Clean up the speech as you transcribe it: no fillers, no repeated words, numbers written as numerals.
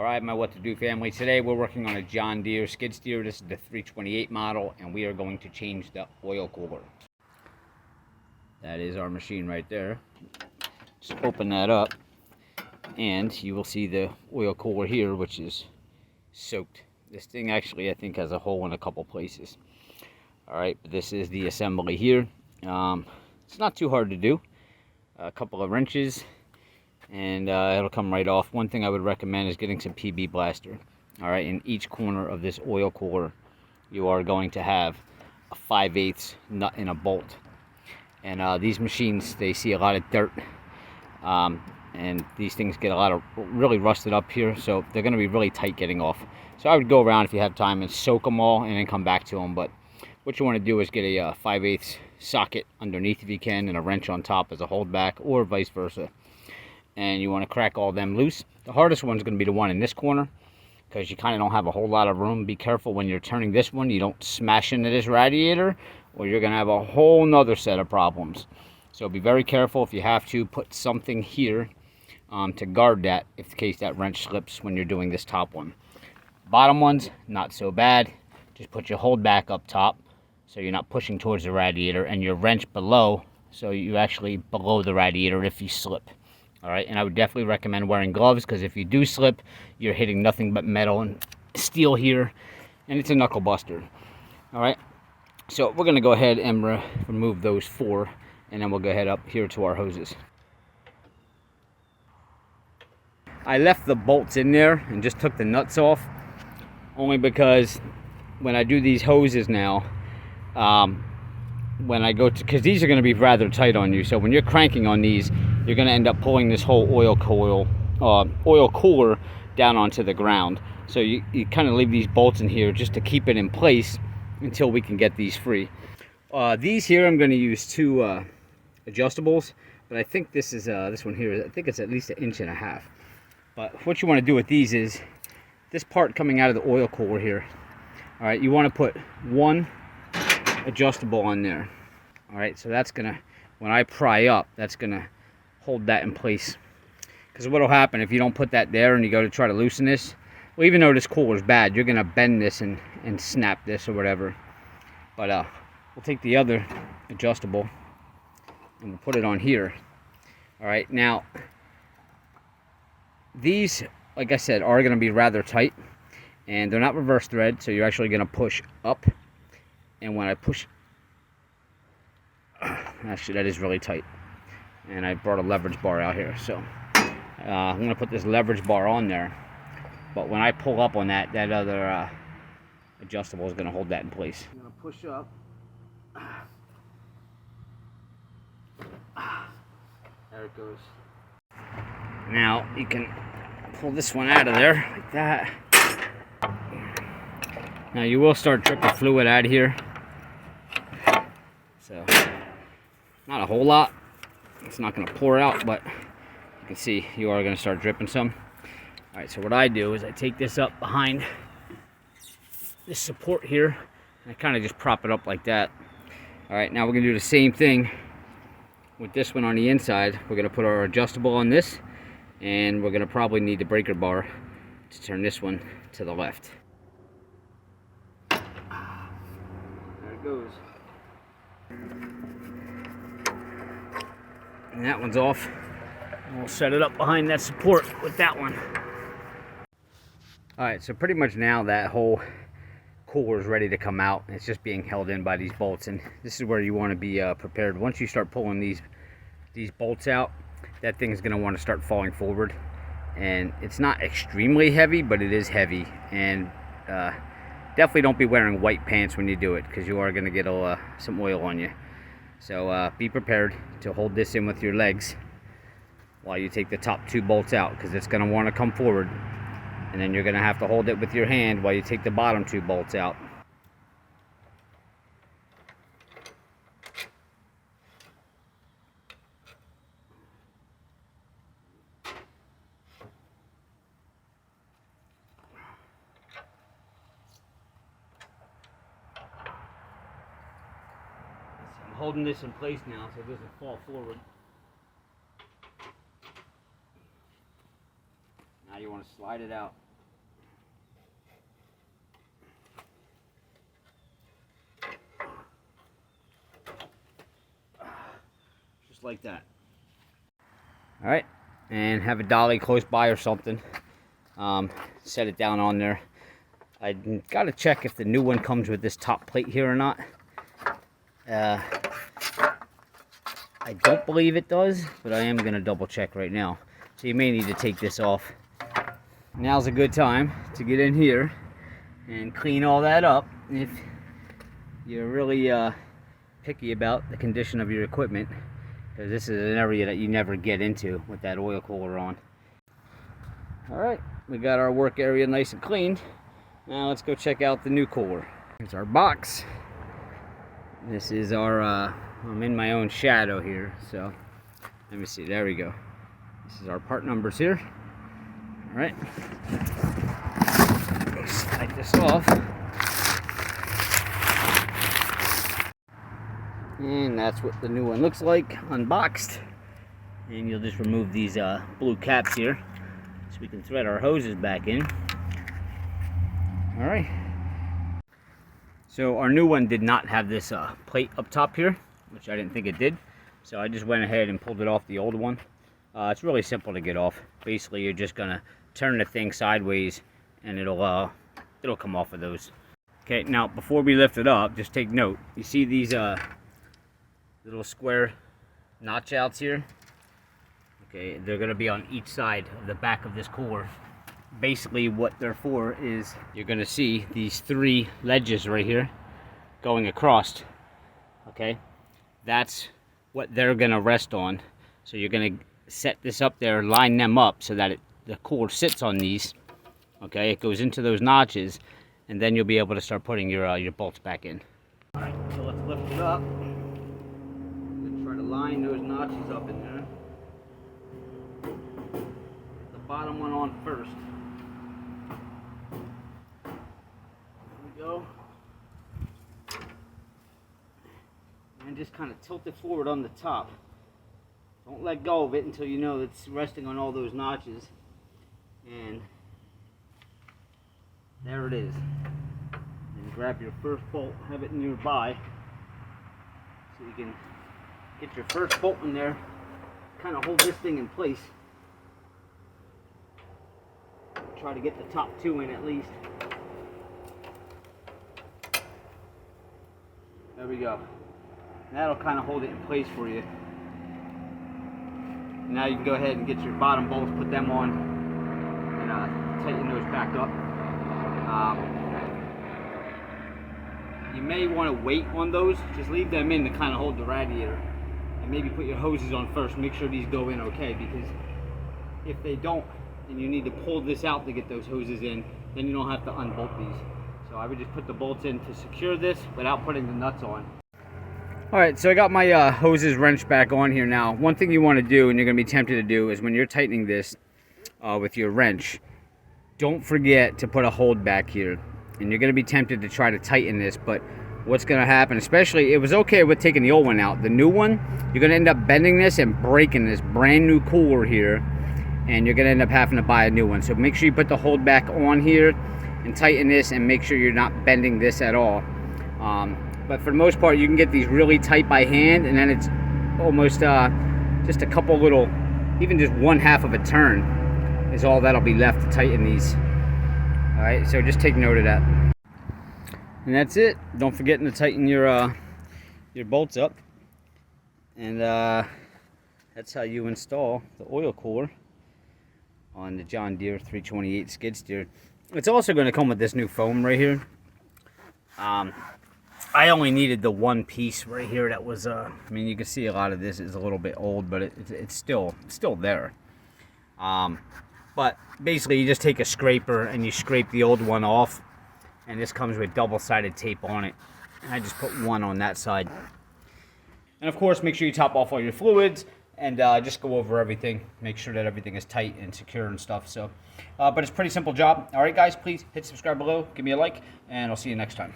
Alright, my What to Do family. Today we're working on a John Deere skid steer. This is the 328 model, and we are going to change the oil cooler. That is our machine right there. Just open that up, and you will see the oil cooler here, which is soaked. This thing actually, I think, has a hole in a couple places. Alright, but this is the assembly here. It's not too hard to do. A couple of wrenches, and it'll come right off. One thing I would recommend is getting some PB blaster. Alright, in each corner of this oil cooler you are going to have a 5/8 nut and a bolt. And these machines, they see a lot of dirt, and these things get a lot of really rusted up here, so they're going to be really tight getting off. So I would go around if you have time and soak them all and then come back to them. But what you want to do is get a 5/8 socket underneath if you can, and a wrench on top as a holdback, or vice versa. And you want to crack all them loose. The hardest one's going to be the one in this corner, because you kind of don't have a whole lot of room. Be careful when you're turning this one, you don't smash into this radiator, or you're going to have a whole nother set of problems. So be very careful. If you have to, put something here to guard that, if the case that wrench slips when you're doing this top one. Bottom ones, not so bad. Just put your holdback up top, so you're not pushing towards the radiator, and your wrench below, so you actually below the radiator if you slip. Alright, and I would definitely recommend wearing gloves, because if you do slip, you're hitting nothing but metal and steel here, and it's a knuckle buster. Alright, so we're going to go ahead and remove those four, and then we'll go ahead up here to our hoses. I left the bolts in there and just took the nuts off, only because when I do these hoses now, when I go to, because these are going to be rather tight on you, so when you're cranking on these, you're going to end up pulling this whole oil cooler down onto the ground. So you kind of leave these bolts in here just to keep it in place until we can get these free. These here, I'm going to use two adjustables, but I think this is this one here, I think it's at least 1.5 inches. But what you want to do with these is this part coming out of the oil cooler here. All right, you want to put one adjustable on there. All right, so that's gonna, when I pry up, that's gonna hold that in place. Because what'll happen if you don't put that there and you go to try to loosen this, well, even though this cooler is bad, you're gonna bend this and snap this or whatever. But we'll take the other adjustable and we'll put it on here. All right, now these, like I said, are gonna be rather tight, and they're not reverse thread, so you're actually gonna push up. And when I push, actually that is really tight, and I brought a leverage bar out here, so I'm going to put this leverage bar on there, but when I pull up on that, that other adjustable is going to hold that in place. I'm going to push up, there it goes. Now you can pull this one out of there like that. Now you will start dripping fluid out of here. So, not a whole lot. It's not going to pour out, but you can see you are going to start dripping some. Alright, so what I do is I take this up behind this support here, and I kind of just prop it up like that. Alright, now we're going to do the same thing with this one on the inside. We're going to put our adjustable on this, and we're going to probably need the breaker bar to turn this one to the left. There it goes. And that one's off. And we'll set it up behind that support with that one. Alright, so pretty much now that whole cooler is ready to come out. It's just being held in by these bolts, and this is where you want to be prepared. Once you start pulling these bolts out, that thing's going to want to start falling forward. And it's not extremely heavy, but it is heavy. And definitely don't be wearing white pants when you do it, because you are going to get some oil on you. So be prepared to hold this in with your legs while you take the top two bolts out, because it's going to want to come forward. And then you're going to have to hold it with your hand while you take the bottom two bolts out. Holding this in place now so it doesn't fall forward. Now you want to slide it out. just like that. All right, and have a dolly close by or something. Set it down on there. I gotta check if the new one comes with this top plate here or not. I don't believe it does, but I am gonna double check right now. So you may need to take this off. Now's a good time to get in here and clean all that up if you're really picky about the condition of your equipment, because this is an area that you never get into with that oil cooler on. All right, we got our work area nice and clean. Now let's go check out the new cooler. Here's our box. This is our, I'm in my own shadow here, so let me see, there we go. This is our part numbers here. All right, slide this off. And that's what the new one looks like, unboxed. And you'll just remove these blue caps here so we can thread our hoses back in. All right. So our new one did not have this plate up top here, which I didn't think it did. So I just went ahead and pulled it off the old one. It's really simple to get off. Basically, you're just gonna turn the thing sideways and it'll come off of those. Okay, now before we lift it up, just take note. You see these little square notch outs here? Okay, they're gonna be on each side of the back of this cooler. Basically what they're for is you're gonna see these 3 ledges right here going across. Okay, that's what they're gonna rest on. So you're gonna set this up there, line them up so that the cooler sits on these. Okay, it goes into those notches, and then you'll be able to start putting your bolts back in. All right, so let's lift it up. Let's try to line those notches up in there. Get the bottom one on first. Go, and just kind of tilt it forward on the top. Don't let go of it until you know it's resting on all those notches. And there it is. And grab your first bolt, have it nearby so you can get your first bolt in there, kind of hold this thing in place. Try to get the top 2 in at least. There we go. That'll kind of hold it in place for you. Now you can go ahead and get your bottom bolts, put them on, and tighten those back up. You may want to wait on those. Just leave them in to kind of hold the radiator. And maybe put your hoses on first. Make sure these go in okay, because if they don't, and you need to pull this out to get those hoses in, then you don't have to unbolt these. So I would just put the bolts in to secure this without putting the nuts on. Alright, so I got my hoses wrenched back on here now. One thing you want to do, and you're going to be tempted to do, is when you're tightening this with your wrench, don't forget to put a hold back here. And you're going to be tempted to try to tighten this, but what's going to happen, especially, it was okay with taking the old one out. The new one, you're going to end up bending this and breaking this brand new cooler here, and you're going to end up having to buy a new one. So make sure you put the hold back on here and tighten this, and make sure you're not bending this at all. But for the most part, you can get these really tight by hand, and then it's almost just a couple little, even just 1/2 of a turn is all that'll be left to tighten these. All right, so just take note of that. And that's it. Don't forget to tighten your bolts up, and that's how you install the oil cooler on the John Deere 328 skid steer. It's also going to come with this new foam right here. I only needed the one piece right here that was, I mean, you can see a lot of this is a little bit old, but it's still there. But basically you just take a scraper and you scrape the old one off, and this comes with double-sided tape on it. And I just put one on that side. And of course, make sure you top off all your fluids, and just go over everything, make sure that everything is tight and secure and stuff. So but it's a pretty simple job. All right guys, please hit subscribe below, give me a like, and I'll see you next time.